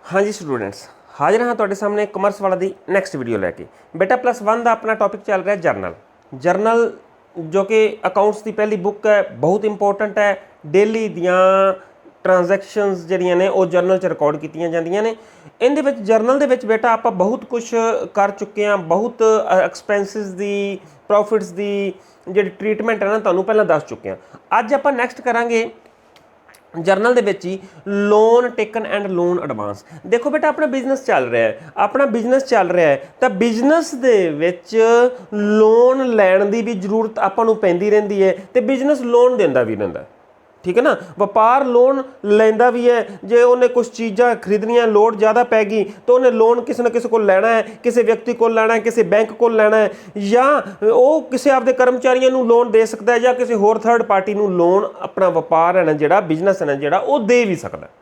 हाँ जी स्टूडेंट्स, हाजिर हाँ तुहाडे सामने कमर्स वाला दी नैक्सट वीडियो लैके। बेटा +1 का अपना टॉपिक चल रहा है जर्नल जो कि अकाउंट्स की पहली बुक है, बहुत इंपॉर्टेंट है। डेली दियाँ ट्रांजैक्शनस जिहड़ियां ने वो जर्नल च रिकॉर्ड कीतियां जांदियां ने। इहदे विच जर्नल दे विच बेटा आपां बहुत कुछ कर चुके हैं, बहुत एक्सपेंसिस दी प्रॉफिट्स दी जिहड़ी ट्रीटमेंट है ना तुहानूं पहलां दस चुके हैं। अज आपां नैक्सट करांगे journal they which he loan taken and loan advance. देखो बेटा अपना बिजनेस चल रहा है, अपना बिजनेस चल रहा है तो बिजनेस दे विच लोन लैण दी भी जरूरत आपां नूं पैंदी रहिंदी है ते बिजनेस लोन दिंदा भी रहिंदा। ठीक है ना, व्यापार लोन लैंदा भी है। जे उन्हें कुछ चीज़ां खरीदनियां लोड़ ज़्यादा पै गई तो उन्हें लोन किसी ना किसी को लैना है, किसी व्यक्ति को लैना है, किसी बैंक को लैना है, या वो किसी आपके कर्मचारियों नूं लोन दे सकता है, या किसी होर थर्ड पार्टी नूं लोन अपना व्यापार है ना जिहड़ा बिजनेस है ना जिहड़ा वो दे भी सकता है।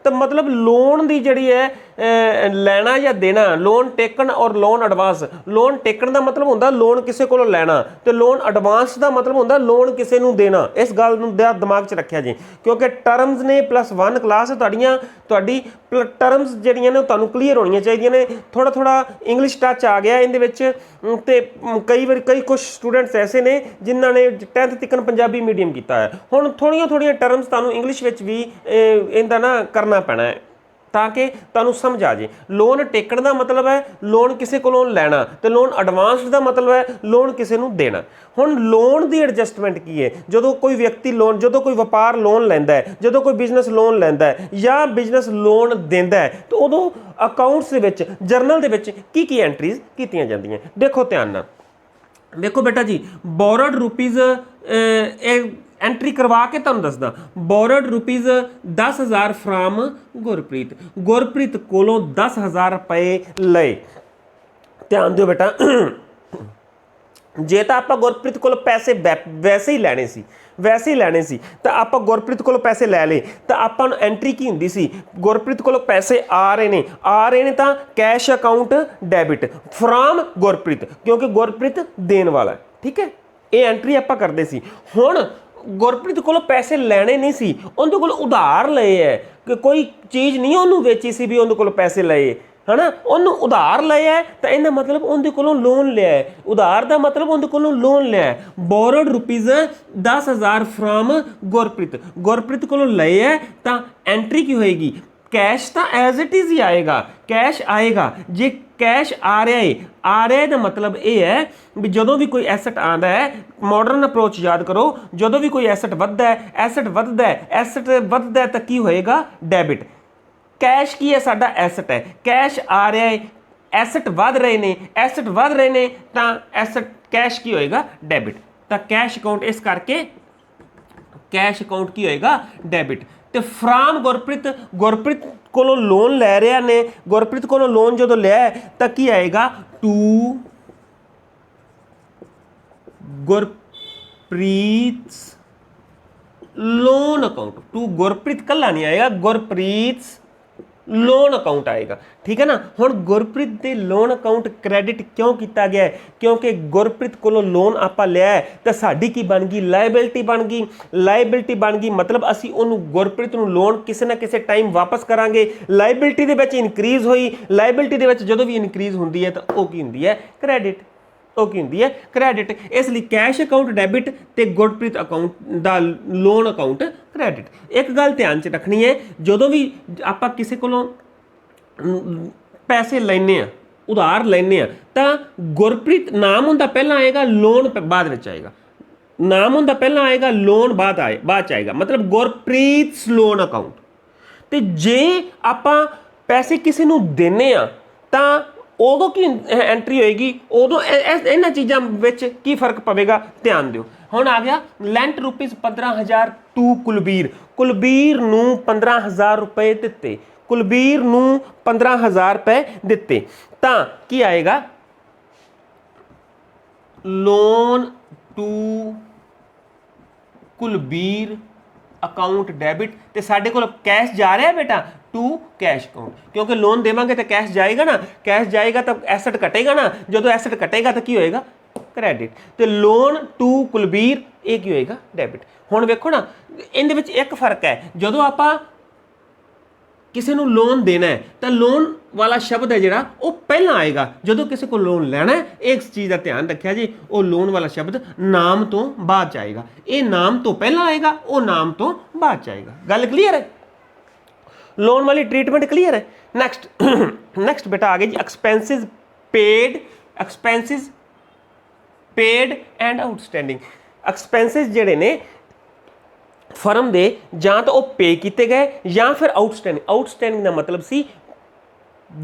तो मतलब लोन की जी है लैना या देना, लोन टेकन और लोन एडवांस। लोन टेकन का मतलब होंदा लोन किसी को लैना, तो लोन एडवांस का मतलब होंदा लोन किसी को देना। इस गल दिमाग च रखिया जी, क्योंकि टर्म्स ने +1 क्लास तुहाडी टर्म्स जिहड़ियां ने तुहानूं क्लीयर होनी चाहिए ने। थोड़ा थोड़ा इंग्लिश टच आ गया इहदे विच ते कई कुछ स्टूडेंट्स ऐसे ने जिन्हों ने 10th तक पंजाबी मीडियम किया है। हुण थोड़ियां टर्म्स तुहानूं इंग्लिश विच भी इहदा ना करना पैना है ताकि तुहानूं समझ आ जाए। लोन टेकन का मतलब है लोन किसी को लैना, तो लोन एडवांस का मतलब है लोन किसी को देना। हुण लोन की एडजस्टमेंट की है, जो कोई व्यक्ति लोन, जो कोई व्यापार लोन लैंदा है, जो कोई बिजनेस लोन लैंदा है या बिजनेस लोन देंदा है, तो उदों अकाउंट्स दे विच जर्नल दे विच की एंट्रीज कीतियां जांदियां। देखो ध्यान नाल, देखो बेटा जी, बोरोड रुपीज़ एंट्री करवा के तुहानूं दसदा। बोरोड रुपीज़ 10,000 फ्राम गुरप्रीत कोलों 10,000 रुपए लए। ध्यान दिओ बेटा, जे तां आपां गुरप्रीत कोलों पैसे वैसे ही लैणे सी तो आपां गुरप्रीत कोलों पैसे लै ले, तो आपां नूं एंट्री की हुंदी सी, गुरप्रीत कोलों पैसे आ रहे ने तां cash account debit from Gurpreet, क्योंकि गुरप्रीत देण वाला है। ठीक है, ये एंट्री आपां करदे सी। हुण गुरप्रीत कोलों पैसे लैणे नहीं सी, उहदे कोलों उधार लए है कि कोई चीज़ नहीं उहनूं वेची सी भी उहदे कोलों पैसे लए है ना, उन्होंने उधार लिया है तो इहदा मतलब उहदे कोलों लोन लिया है। उधार का मतलब उहदे कोलों लोन लिया है। बोरोड रुपीज़ 10,000 फ्राम गुरप्रीत कोलों लए है तो एंट्री की होएगी, कैश तो एज इट इज़ ही आएगा, कैश आएगा। जे कैश आ रहा है तो मतलब ये है भी जो भी कोई एसट आता है, मॉडर्न अप्रोच याद करो, जो भी कोई एसट वधदा है तो की होएगा डेबिट। कैश की है साडा एसट है, कैश आ रहा है, एसट वध रहे ने तो एसट कैश की होएगा डेबिट। तो कैश अकाउंट इस करके कैश अकाउंट की होएगा डेबिट। तो फ्राम गुरप्रीत कोलों लोन लै रहे ने, गुरप्रीत कोलों लोन जो लिया है तो की आएगा to Gurpreet loan account. To Gurpreet कल्ला नहीं आएगा, गुरप्रीत लोन अकाउंट आएगा। ठीक है ना। हुण गुरप्रीत दे लोन अकाउंट क्रेडिट क्यों किया गया है, क्योंकि गुरप्रीत कोलों लोन आपां लिया है तो साडी की बन गई लाइबिलिटी बन गई। मतलब असी उन्होंने गुरप्रीत नूं लोन किसी ना किसी टाइम वापस करांगे। लाइबिलिटी दे विच इनक्रीज हुई, लाइबिलिटी दे विच जदों भी इनक्रीज हुंदी है तो वो की हुंदी है क्रेडिट, क्रेडिट। इसलिए कैश अकाउंट डेबिट ते गुरप्रीत अकाउंट दा लोन अकाउंट क्रेडिट। एक गल ध्यान च रखनी है, जो भी आपां किसी कोलों पैसे लैने आ, उधार लैने आ, तो गुरप्रीत नाम हुंदा पहला आएगा, लोन बाद में आएगा। नाम हुंदा पहला आएगा, लोन बाद च आएगा, मतलब गुरप्रीत लोन अकाउंट। तो जे आपां पैसे किसी नूं देने आ तां उदों की एंट्री होएगी, उदों इन्हां चीज़ां विच की फर्क पवेगा, ध्यान दिओ। हुण आ गया लेंट रुपीज़ 15,000 टू कुलबीर नूं 15,000 रुपए दिते, कुलबीर नूं 15,000 रुपए दिते, तां की आएगा loan to Kulbir account debit. तो साढ़े को कैश जा रहा है बेटा टू कैश अकाउंट, क्योंकि लोन देवांगे तो कैश जाएगा ना, कैश जाएगा तो एसट कटेगा ना, जो एसट कटेगा तो की होएगा क्रेडिट। तो लोन टू कुलबीर ये की होएगा डेबिट। हुण वेखो ना, इहदे विच एक फर्क है, जो आपां ਕਿਸੇ ਨੂੰ ਲੋਨ ਦੇਣਾ ਹੈ ਤਾਂ ਲੋਨ ਵਾਲਾ ਸ਼ਬਦ ਹੈ ਜਿਹੜਾ ਉਹ ਪਹਿਲਾਂ ਆਏਗਾ। ਜਦੋਂ ਕਿਸੇ ਕੋਲ ਲੋਨ ਲੈਣਾ ਹੈ, ਇਸ ਚੀਜ਼ ਦਾ ਧਿਆਨ ਰੱਖਿਆ ਜੀ, ਉਹ ਲੋਨ ਵਾਲਾ ਸ਼ਬਦ ਨਾਮ ਤੋਂ ਬਾਅਦ ਚ ਆਏਗਾ। ਇਹ ਨਾਮ ਤੋਂ ਪਹਿਲਾਂ ਆਏਗਾ, ਉਹ ਨਾਮ ਤੋਂ ਬਾਅਦ ਚ ਆਏਗਾ। ਗੱਲ ਕਲੀਅਰ ਹੈ? ਲੋਨ वाली ट्रीटमेंट क्लियर है। नेक्स्ट बेटा आ गई जी expenses paid and outstanding. Expenses जिहड़े ने फर्म दे जां तो वो पे किए गए या फिर आउटस्टैंडिंग का मतलब सी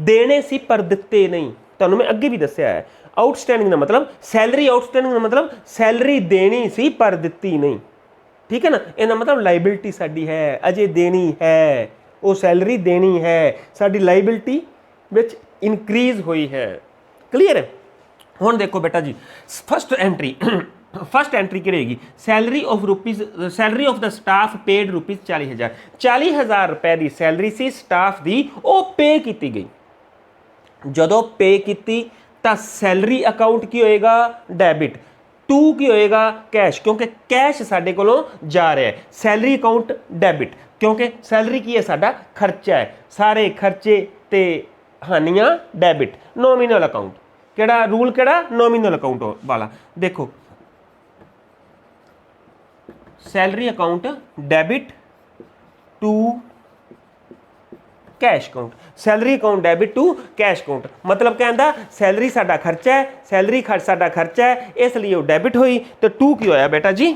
देने सी पर दिते नहीं। तुहानूं मैं अगे भी दस्सिया है आउटस्टैंडिंग का मतलब सैलरी, आउटस्टैंडिंग का मतलब सैलरी देनी सी पर दिती नहीं। ठीक है ना, इहदा मतलब लाइबिलिटी साडी है, अजे देनी है, वो सैलरी देनी है, साडी लाइबिलिटी विच इनक्रीज हुई है। क्लीयर है? हुण देखो बेटा जी फर्स्ट एंट्री की रहेगी salary of the staff paid rupees 40,000। 40,000 रुपए की सैलरी सी स्टाफ की, वो पे की गई। जदों पे की तो सैलरी अकाउंट की होएगा डैबिट, टू की होएगा कैश, क्योंकि कैश साडे कोलों जा रहा है। सैलरी अकाउंट डैबिट, क्योंकि सैलरी की है साडा खर्चा है, सारे खर्चे ते हानियां डैबिट। नॉमिनल अकाउंट केड़ा रूल, केड़ा नॉमिनल अकाउंट वाला। देखो salary account debit to cash account, salary account debit to cash account. मतलब कहता सैलरी साडा खर्चा है, सैलरी साडा खर्चा है, इसलिए वो डैबिट हुई। तो टू की होया बेटा जी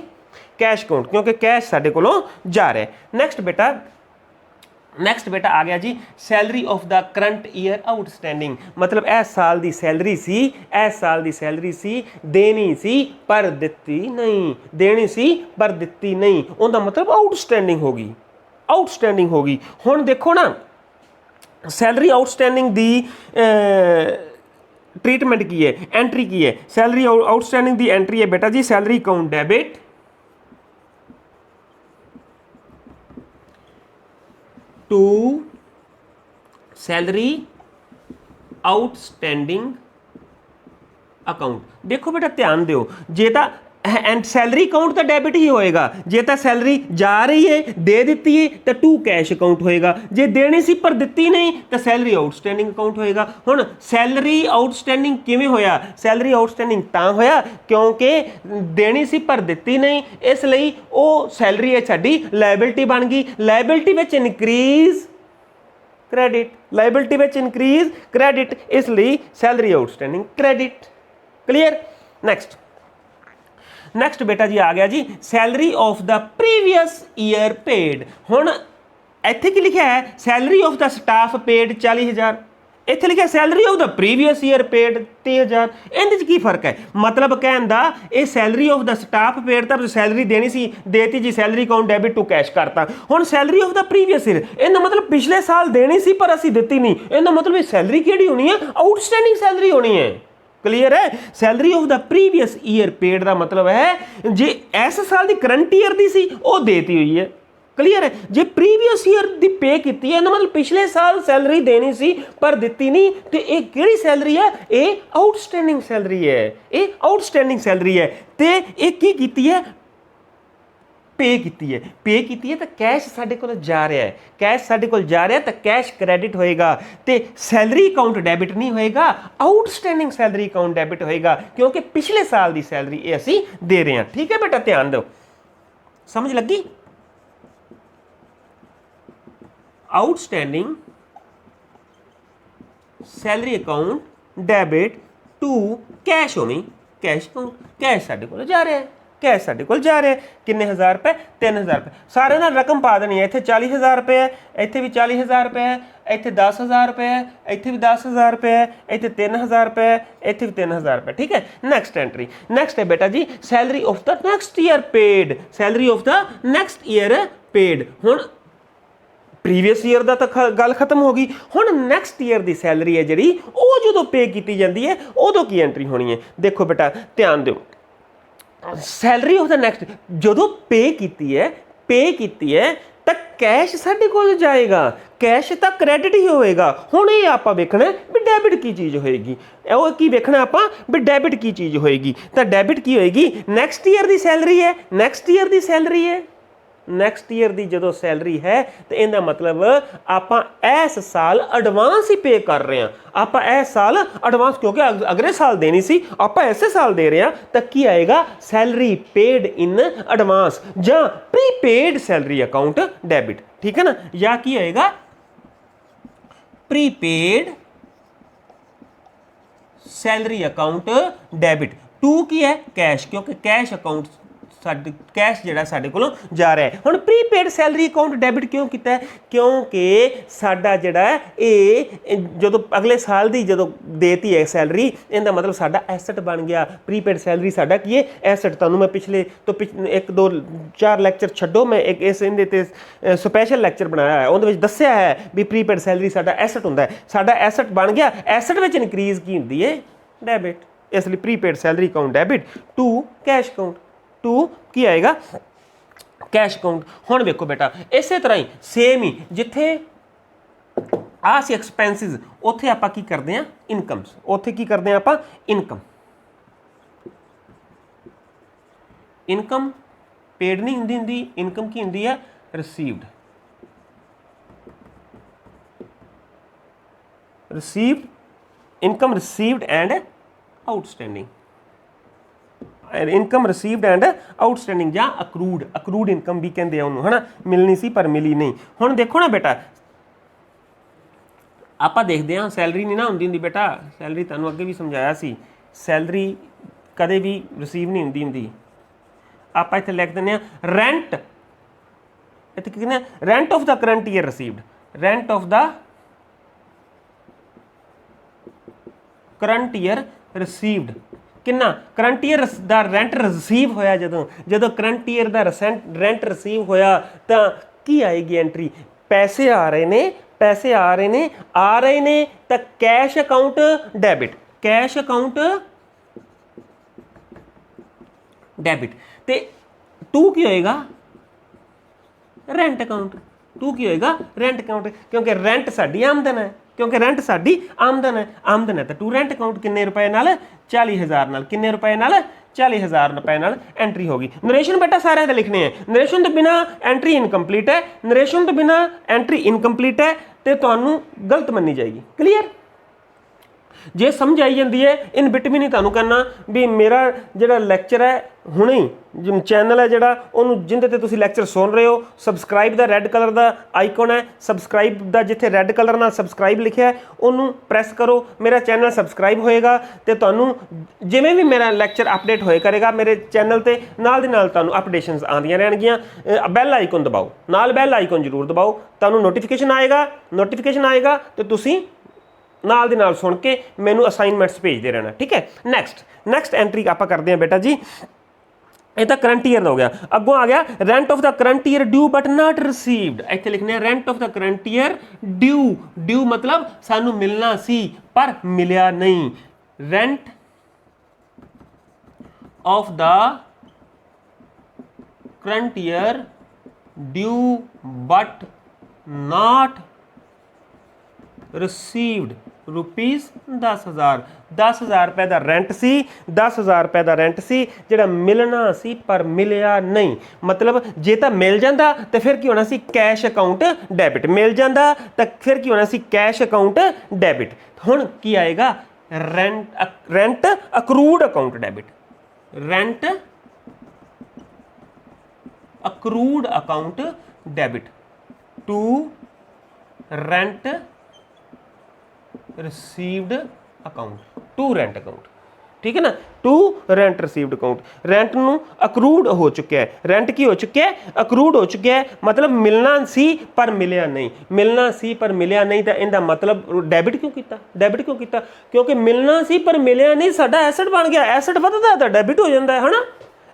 कैश अकाउंट, क्योंकि कैश साडे कोलों जा रहा है। नेक्स्ट बेटा आ गया जी salary of the current year outstanding. मतलब इस साल की सैलरी सी, इस साल की सैलरी सी, देनी सी पर दिती नहीं, देनी सी पर दिती नहीं, उनका मतलब आउटस्टैंडिंग होगी, आउटस्टैंडिंग होगी। हुण देखो ना सैलरी आउटस्टैंडिंग दी ट्रीटमेंट की है, एंट्री की है। सैलरी आउटस्टैंडिंग दी एंट्री है बेटा जी salary account debit to salary outstanding account. देखो बेटा ध्यान दो, जे तो एंड सैलरी अकाउंट तो डैबिट ही होएगा, जे तो सैलरी जा रही है दे दी है तो टू कैश अकाउंट होएगा, जे देनी सी पर दिती नहीं तो सैलरी आउटस्टैंडिंग अकाउंट होएगा। हुण सैलरी आउटस्टैंडिंग किवें होया? सैलरी आउटस्टैंडिंग तां होया क्योंकि देनी सी पर दिती नहीं, इसलिए वो सैलरी है साडी लाइबिलिटी बन गई। लाइबिलिटी विच इनक्रीज क्रेडिट, लाइबिलिटी विच इनक्रीज क्रेडिट, इसलिए salary outstanding credit. Clear? Next बेटा जी आ गया जी salary of the previous year paid. हुण इत्थे की लिखा है salary of the staff paid 40,000, इत्थे लिखा salary of the previous year paid 30,000। इहदे च की फर्क है? मतलब कहण दा ये salary of the staff paid तां सैलरी देनी सी, देती जी, salary account debit to cash करता। हुण salary of the previous year, इहदा मतलब पिछले साल देनी सी पर असीं दित्ती नहीं, इहदा मतलब सैलरी किहड़ी होनी है? आउटस्टैंडिंग सैलरी होनी है। क्लीयर है? Salary of the previous year paid का मतलब है जे इस साल की करंट ईयर की सी वो देती हुई है। क्लीयर है? जे प्रीवियस ईयर की पे की है मतलब पिछले साल सैलरी देनी सी पर दिती नहीं, तो ये किहड़ी सैलरी है? ये आउटस्टैंडिंग सैलरी है, ये आउटस्टैंडिंग सैलरी है। तो ये की कीती है? पे की है, पे की है तो कैश साडे कोल जा रहा है, कैश साडे कोल जा रहा है तो कैश क्रेडिट होएगा, तो सैलरी अकाउंट डैबिट नहीं होएगा, आउटस्टैंडिंग सैलरी अकाउंट डैबिट होएगा, क्योंकि पिछले साल की सैलरी ये असी दे रहे हैं। ठीक है बेटा, ध्यान दो, समझ लगी? Outstanding salary account debit to cash होनी, कैश अकाउंट, कैश साडे कोल जा रहा है, कैश साडे कोल जा रहा है। किन्ने हज़ार रुपए? 3,000 रुपए। सारे नाल रकम पा देनी है, इत्थे 40,000 रुपए है, इत्थे भी 40,000 रुपए है, इत्थे 10,000 रुपए है, इत्थे भी 10,000 रुपए है, इत्थे 3,000 रुपए है, इत्थे भी 3,000 रुपए। ठीक है? नेक्स्ट एंट्री, नेक्स्ट है बेटा जी salary of the next year paid, salary of the next year paid. हुण प्रीवियस ईयर का तो गल खत्म हो गई, हुण नैक्सट ईयर की सैलरी है जिहड़ी वो जो पे की जाती है उदों की एंट्री होनी है। देखो बेटा ध्यान दो, सैलरी ऑफ द नैक्सट जो पे की है तो कैश साडे कोल जाएगा, कैश तो क्रेडिट ही होएगा। हुण ये आपां वेखना भी डैबिट की चीज़ होएगी, वो की वेखना आपां भी डैबिट की चीज़ होएगी। तो डैबिट की होएगी? नैक्सट ईयर की सैलरी है, नैक्सट ईयर की सैलरी है, ਨੈਕਸਟ ਈਅਰ ਦੀ ਜਦੋਂ ਸੈਲਰੀ ਹੈ ਤੇ ਇਹਦਾ ਮਤਲਬ ਆਪਾਂ ਇਸ ਸਾਲ ਐਡਵਾਂਸ ਹੀ ਪੇ ਕਰ ਰਹੇ ਹਾਂ, ਆਪਾਂ ਇਸ ਸਾਲ ਐਡਵਾਂਸ ਕਿਉਂਕਿ ਅਗਲੇ ਸਾਲ ਦੇਣੀ ਸੀ ਆਪਾਂ ਇਸੇ ਸਾਲ ਦੇ ਰਹੇ ਹਾਂ, ਤਾਂ ਕੀ ਆਏਗਾ ਸੈਲਰੀ ਪੇਡ ਇਨ ਐਡਵਾਂਸ ਜਾਂ ਪ੍ਰੀਪੇਡ ਸੈਲਰੀ ਅਕਾਊਂਟ ਡੈबिट, ठीक है ना, या की आएगा prepaid salary account debit. To की है कैश, क्योंकि कैश अकाउंट ਸਾਡੇ ਕੈਸ਼ ਜਿਹੜਾ ਸਾਡੇ ਕੋਲੋਂ ਜਾ ਰਿਹਾ ਹੈ। ਹੁਣ ਪ੍ਰੀਪੇਡ ਸੈਲਰੀ ਅਕਾਊਂਟ ਡੈਬਿਟ ਕਿਉਂ ਕੀਤਾ ਹੈ? ਕਿਉਂਕਿ ਸਾਡਾ ਜਿਹੜਾ ਇਹ ਜਦੋਂ ਅਗਲੇ ਸਾਲ ਦੀ ਜਦੋਂ ਦੇਤੀ ਹੈ ਸੈਲਰੀ, ਇਹਦਾ ਮਤਲਬ ਸਾਡਾ ਐਸੈਟ ਬਣ ਗਿਆ। ਪ੍ਰੀਪੇਡ ਸੈਲਰੀ ਸਾਡਾ ਕੀ ਹੈ? ਐਸੈਟ। ਤੁਹਾਨੂੰ ਮੈਂ ਪਿਛਲੇ ਤੋਂ 1-2-4 ਲੈਕਚਰ ਛੱਡੋ, ਮੈਂ ਇੱਕ ਇਸ ਇਹਦੇ ਤੇ ਸਪੈਸ਼ਲ ਲੈਕਚਰ ਬਣਾਇਆ ਹੈ, ਉਹਦੇ ਵਿੱਚ ਦੱਸਿਆ ਹੈ ਵੀ ਪ੍ਰੀਪੇਡ ਸੈਲਰੀ ਸਾਡਾ ਐਸੈਟ ਹੁੰਦਾ ਹੈ। ਸਾਡਾ ਐਸੈਟ ਬਣ ਗਿਆ। ਐਸੈਟ ਵਿੱਚ ਇਨਕਰੀਜ਼ ਕੀ ਹੁੰਦੀ ਹੈ? ਡੈਬਿਟ। ਇਸ ਲਈ prepaid salary account debit to cash account. To की आएगा कैश अकाउंट। हुण देखो बेटा इस तरह ही सेम ही जिथे आ सी एक्सपेंसिज उत्थे आपां की करते हैं इनकम्स, उत्थे की करते हैं आपां इनकम। इनकम पेड नहीं हुंदी हुंदी, इनकम की हुंदी है received. Received income received and outstanding, income received and outstanding ਜਾਂ ਅਕਰੂਡ। ਅਕਰੂਡ ਇਨਕਮ ਵੀ ਕਹਿੰਦੇ ਆ ਉਹਨੂੰ, ਹੈ ਨਾ, ਮਿਲਣੀ ਸੀ ਪਰ ਮਿਲੀ ਨਹੀਂ। ਹੁਣ ਦੇਖੋ ਨਾ ਬੇਟਾ, ਆਪਾਂ ਦੇਖਦੇ ਹਾਂ ਸੈਲਰੀ ਨਹੀਂ ਨਾ ਹੁੰਦੀ ਹੁੰਦੀ ਬੇਟਾ, ਸੈਲਰੀ ਤੁਹਾਨੂੰ ਅੱਗੇ ਵੀ ਸਮਝਾਇਆ ਸੀ, ਸੈਲਰੀ ਕਦੇ ਵੀ ਰਿਸੀਵ ਨਹੀਂ ਹੁੰਦੀ ਹੁੰਦੀ। ਆਪਾਂ ਇੱਥੇ ਲਿਖ ਦਿੰਦੇ ਹਾਂ ਰੈਂਟ, ਇੱਥੇ ਕੀ ਕਹਿੰਦੇ ਆ? Rent of the current year received. Rent of the current year received ਕਿੰਨਾ? ਕਰੰਟ ਈਅਰ ਦਾ ਰੈਂਟ ਰਿਸੀਵ ਹੋਇਆ ਜਦੋਂ ਕਰੰਟ ਈਅਰ ਦਾ ਰੈਂਟ ਰਿਸੀਵ ਹੋਇਆ ਤਾਂ ਕੀ ਆਏਗੀ ਐਂਟਰੀ? ਪੈਸੇ ਆ ਰਹੇ ਨੇ, ਪੈਸੇ ਆ ਰਹੇ ਨੇ ਤਾਂ cash account debit. Cash account debit. ਤੇ ਟੂ ਕੀ ਹੋਏਗਾ? Rent account. ਟੂ ਕੀ ਹੋਏਗਾ? ਰੈਂਟ ਅਕਾਊਂਟ, ਕਿਉਂਕਿ ਰੈਂਟ ਸਾਡੀ ਆਮਦਨ ਹੈ, ਕਿਉਂਕਿ ਰੈਂਟ ਸਾਡੀ ਆਮਦਨ ਹੈ। ਆਮਦਨ ਹੈ ਤਾਂ ਟੂ ਰੈਂਟ ਅਕਾਊਂਟ। ਕਿੰਨੇ ਰੁਪਏ ਨਾਲ? 40,000 ਨਾਲ। ਕਿੰਨੇ ਰੁਪਏ ਨਾਲ? 40,000 ਰੁਪਏ ਨਾਲ ਐਂਟਰੀ ਹੋ ਗਈ। ਨਰੇਸ਼ਨ ਬੇਟਾ ਸਾਰਿਆਂ ਦੇ ਲਿਖਣੇ ਹੈ। ਨਰੇਸ਼ਨ ਤੋਂ ਬਿਨਾ ਐਂਟਰੀ ਇਨਕੰਪਲੀਟ ਹੈ, ਨਰੇਸ਼ਨ ਤੋਂ ਬਿਨਾ ਐਂਟਰੀ ਇਨਕੰਪਲੀਟ ਹੈ ਤੇ ਤੁਹਾਨੂੰ ਗਲਤ ਮੰਨੀ ਜਾਏਗੀ। ਕਲੀਅਰ? ਜੇ ਸਮਝ ਆਈ ਜਾਂਦੀ ਹੈ ਇਨ ਬਿਟ ਵੀ ਨਹੀਂ ਤੁਹਾਨੂੰ ਕਰਨਾ ਵੀ ਮੇਰਾ ਜਿਹੜਾ ਲੈਕਚਰ ਹੈ ਹੁਣੇ ਹੀ ਚੈਨਲ ਹੈ ਜਿਹੜਾ ਉਹਨੂੰ ਜਿਹਦੇ ਤੇ ਤੁਸੀਂ ਲੈਕਚਰ ਸੁਣ ਰਹੇ ਹੋ, ਸਬਸਕ੍ਰਾਈਬ ਦਾ ਰੈੱਡ ਕਲਰ ਦਾ ਆਈਕਨ ਹੈ, ਸਬਸਕ੍ਰਾਈਬ ਦਾ ਜਿੱਥੇ ਰੈੱਡ ਕਲਰ ਨਾਲ ਸਬਸਕ੍ਰਾਈਬ ਲਿਖਿਆ ਉਹਨੂੰ ਪ੍ਰੈਸ ਕਰੋ, ਮੇਰਾ ਚੈਨਲ ਸਬਸਕ੍ਰਾਈਬ ਹੋਏਗਾ ਤੇ ਤੁਹਾਨੂੰ ਜਿਵੇਂ ਵੀ ਮੇਰਾ ਲੈਕਚਰ ਅਪਡੇਟ ਹੋਏ ਕਰੇਗਾ ਮੇਰੇ ਚੈਨਲ ਤੇ ਨਾਲ ਦੀ ਨਾਲ ਤੁਹਾਨੂੰ ਅਪਡੇਸ਼ਨਸ ਆਉਂਦੀਆਂ ਰਹਿਣਗੀਆਂ। ਬੈਲ ਆਈਕਨ ਦਬਾਓ, ਨਾਲ ਬੈਲ ਆਈਕਨ ਜ਼ਰੂਰ ਦਬਾਓ, ਤੁਹਾਨੂੰ ਨੋਟੀਫਿਕੇਸ਼ਨ ਆਏਗਾ ਤੇ ਤੁਸੀਂ ਨਾਲ ਦੀ ਨਾਲ ਸੁਣ ਕੇ ਮੈਨੂੰ ਅਸਾਈਨਮੈਂਟਸ ਭੇਜਦੇ ਰਹਿਣਾ। ਠੀਕ ਹੈ। ਨੈਕਸਟ ਐਂਟਰੀ ਆਪਾਂ ਕਰਦੇ ਹਾਂ ਬੇਟਾ ਜੀ, ਇਹ ਤਾਂ ਕਰੰਟ ਈਅਰ ਦਾ ਹੋ ਗਿਆ। ਅੱਗੋਂ ਆ ਗਿਆ rent of the current year due but not received. ਇੱਥੇ ਲਿਖਣਾ ਹੈ rent of the current year due. Due ਮਤਲਬ ਸਾਨੂੰ ਮਿਲਣਾ ਸੀ ਪਰ ਮਿਲਿਆ ਨਹੀਂ। Rent of the current year due but not received rupees 10,000। 10,000 ਰੁਪਏ ਦਾ ਰੈਂਟ ਸੀ, 10,000 ਰੁਪਏ ਦਾ ਰੈਂਟ ਸੀ ਜਿਹੜਾ ਮਿਲਣਾ ਸੀ ਪਰ ਮਿਲਿਆ ਨਹੀਂ। ਮਤਲਬ ਜੇ ਤਾਂ ਮਿਲ ਜਾਂਦਾ ਤਾਂ ਫਿਰ ਕੀ ਹੋਣਾ ਸੀ? Cash account debit. ਮਿਲ ਜਾਂਦਾ ਤਾਂ ਫਿਰ ਕੀ ਹੋਣਾ ਸੀ? Cash account debit. ਹੁਣ ਕੀ ਆਏਗਾ? Rent accrued account debit. Rent accrued account debit to rent received account to rent account. ठीक है ना, to rent received account. Rent नू अक्रूड हो चुका है, रेंट की हो चुका है? अक्रूड हो चुका है। मतलब मिलना सी पर मिलिया नहीं, मिलना सी पर मिलिया नहीं तो इनका मतलब डेबिट क्यों किया? डेबिट क्यों किया? क्योंकि मिलना सी पर मिलिया नहीं साडा एसेट बन गया। एसेट वधदा तो डेबिट हो जाता है ना,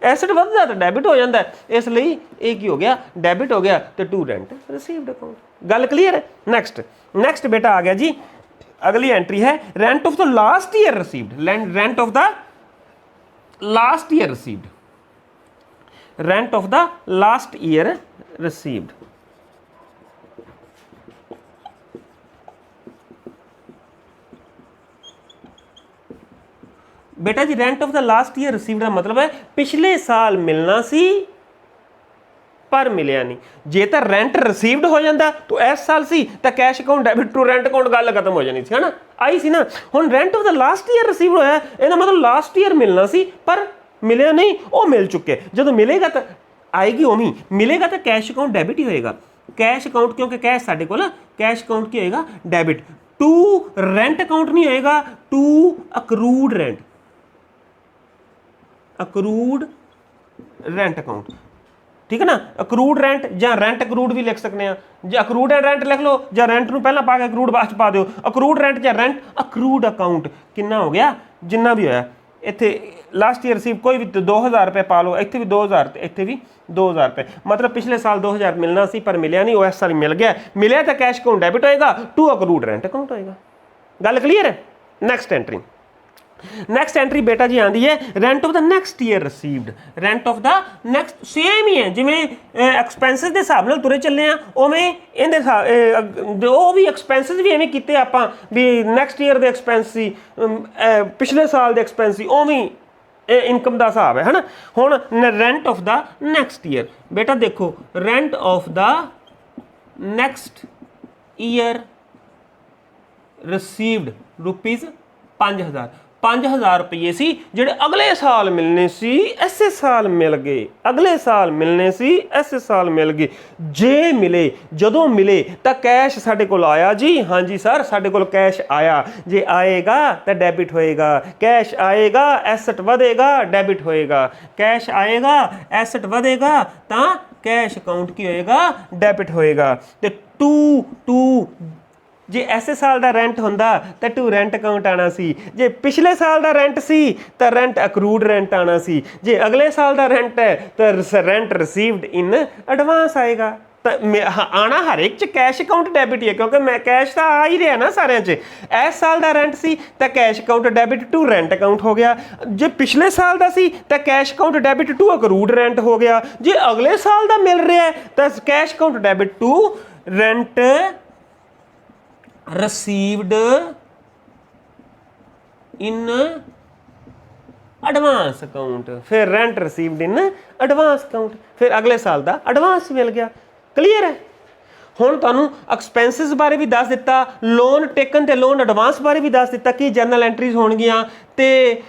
एसेट वधदा तो डेबिट हो जाता है, इसलिए ये की हो गया? डेबिट हो गया तो टू रेंट रिसीव्ड अकाउंट। गल क्लीयर है? नेक्स्ट बेटा आ गया जी, अगली एंट्री है rent of the last year received. Rent of the last year received. Rent of the last year received. बेटा जी rent of the last year received का मतलब है पिछले साल मिलना सी पर मिलिया नहीं। जे तो रेंट रिसीवड हो जाता तो इस साल सी तो cash account debit to rent account गल खत्म हो जानी सी, है ना, आई सी ना। हुण rent of the last year receive होया, इसदा मतलब लास्ट ईयर मिलना सी पर मिलिया नहीं, वो मिल चुके। जो मिलेगा तो आएगी उम्मीद, मिलेगा तो कैश अकाउंट डेबिट ही होएगा। कैश अकाउंट क्योंकि कैश साडे कोल, कैश अकाउंट की होएगा डेबिट टू रेंट अकाउंट नहीं होएगा, to accrued rent, accrued rent account, ठीक है ना। अक्रूड रेंट या रेंट अक्रूड भी लिख सकते हैं, जो अक्रूड एंड रेंट लिख लो, या रेंट नूं पहला पा के अक्रूड बाद च पा दो, अक्रूड रेंट या रेंट अक्रूड अकाउंट कितना हो गया, जिन्ना भी होया। इत्थे लास्ट ईयर रिसीव कोई भी 2000 रुपये पा लो, इत्थे भी 2000, इत्थे भी 2000 रुपये, मतलब पिछले साल 2000 मिलना सी पर मिलिया नहीं, वो इस साल मिल गया। मिलिया तो कैश अकाउंट डेबिट होएगा, टू अक्रूड रेंट अकाउंट होएगा। गल क्लीयर है। नैक्सट एंट्री, नैक्सट एंट्री बेटा जी आती है rent of the next year received. Rent of the next same ही है, जिमें एक्सपेंसिस के हिसाब नाल तुरे चले हैं, उवें इहदे वो भी एक्सपेंसिस भी इवें कीते आपां भी नैक्सट ईयर दे एक्सपेंस सी, पिछले साल दे एक्सपेंस सी, उवें इनकम का हिसाब है ना। हुण rent of the next year, बेटा देखो rent of the next year received rupees 5000, 5000 रुपये सी जिहड़े अगले साल मिलने सी, इसे साल मिल गए, अगले साल मिलने सी, इसे साल मिल गए। जे मिले, जदों मिले तो कैश साडे कोल आया जी, हाँ जी सर साडे कोल कैश आया। जे आएगा तो डेबिट होएगा, कैश आएगा एसेट वधेगा डेबिट होएगा, कैश आएगा एसेट वधेगा तो कैश अकाउंट की होएगा डेबिट होएगा। तो टू जे ऐसे साल का रेंट होंदा तो टू रेंट अकाउंट आना सी, जे पिछले साल का रेंट सी तो रेंट अक्रूड रेंट आना सी, जे अगले साल का रेंट है तो रेंट रिसीव्ड इन एडवांस आएगा। तो आना हर एक च कैश अकाउंट डेबिट ही है, क्योंकि मैं कैश तो आ ही रहा ना सारे च। इस साल का रेंट सी तो cash account debit to rent account हो गया, जे पिछले साल का सी तो cash account debit to accrued rent हो गया, जे अगले साल का मिल रहा है तो cash account debit to rent received in advance account, फिर rent received in advance account, फिर अगले साल का एडवांस मिल गया। क्लीयर है। हुण तुहानूं एक्सपेंसिस बारे भी दस दिता, लोन टेकन ते लोन एडवांस बारे भी दस दिता कि जर्नल एंट्रीज होणगियां, ते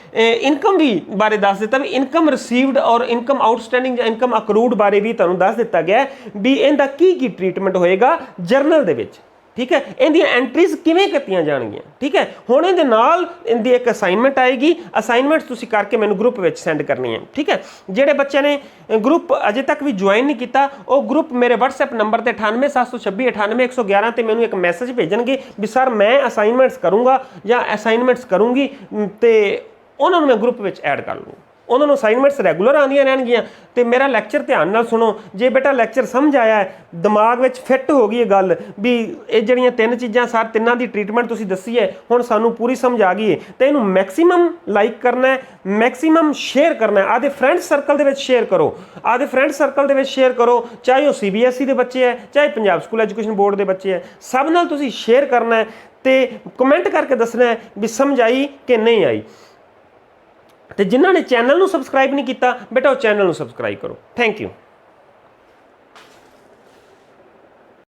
इनकम भी बारे दस दिता भी इनकम रिसीव्ड और इनकम आउटस्टैंडिंग या इनकम अक्रूड बारे भी तुहानूं दस दिता गया भी इहदा की ट्रीटमेंट होएगा जर्नल दे विच। ठीक है, इहदियां एंट्रीज किवें कीतियां जाणगियां। ठीक है, हुण इहदे नाल इहदी एक असाइनमेंट आएगी, असाइनमेंट तुसीं करके मैनूं ग्रुप विच सेंड करनी है। ठीक है, जिहड़े बच्चों ने ग्रुप अजे तक भी ज्वाइन नहीं किया वो ग्रुप मेरे WhatsApp नंबर ते 9876 98111 ते मैनूं एक मैसेज भेजणगे भी सर मैं असाइनमेंट्स करूँगा या असाइनमेंट्स करूँगी, तो उन्होंने मैं ग्रुप विच ऐड कर लूँ। उन्होंने असाइनमेंट्स रैगूलर आंदियां रहणगियां ते मेरा लैक्चर ध्यान नाल सुनो। जे बेटा लैक्चर समझ आया है, दिमाग में फिट हो गई है गल भी ये जड़ियां तीन चीज़ां सार तिन्नां दी ट्रीटमेंट तुसीं दसी है, हुण सानूं पूरी समझ आ गई है, तो इनू मैक्सीमम लाइक करना है, मैक्सीमम शेयर करना है, आदे फ्रेंड सर्कल दे विच शेयर करो, आदे फ्रेंड सर्कल दे विच शेयर करो, चाहे वो CBSE दे बच्चे है चाहे पंजाब स्कूल एजुकेशन बोर्ड दे बच्चे है, सब नाल तुसीं शेयर करना है तो कमेंट करके दसना है भी समझ आई कि नहीं आई। तो जिन्होंने चैनल को सबसक्राइब नहीं किया बेटा वो चैनल को सबसक्राइब करो। Thank you.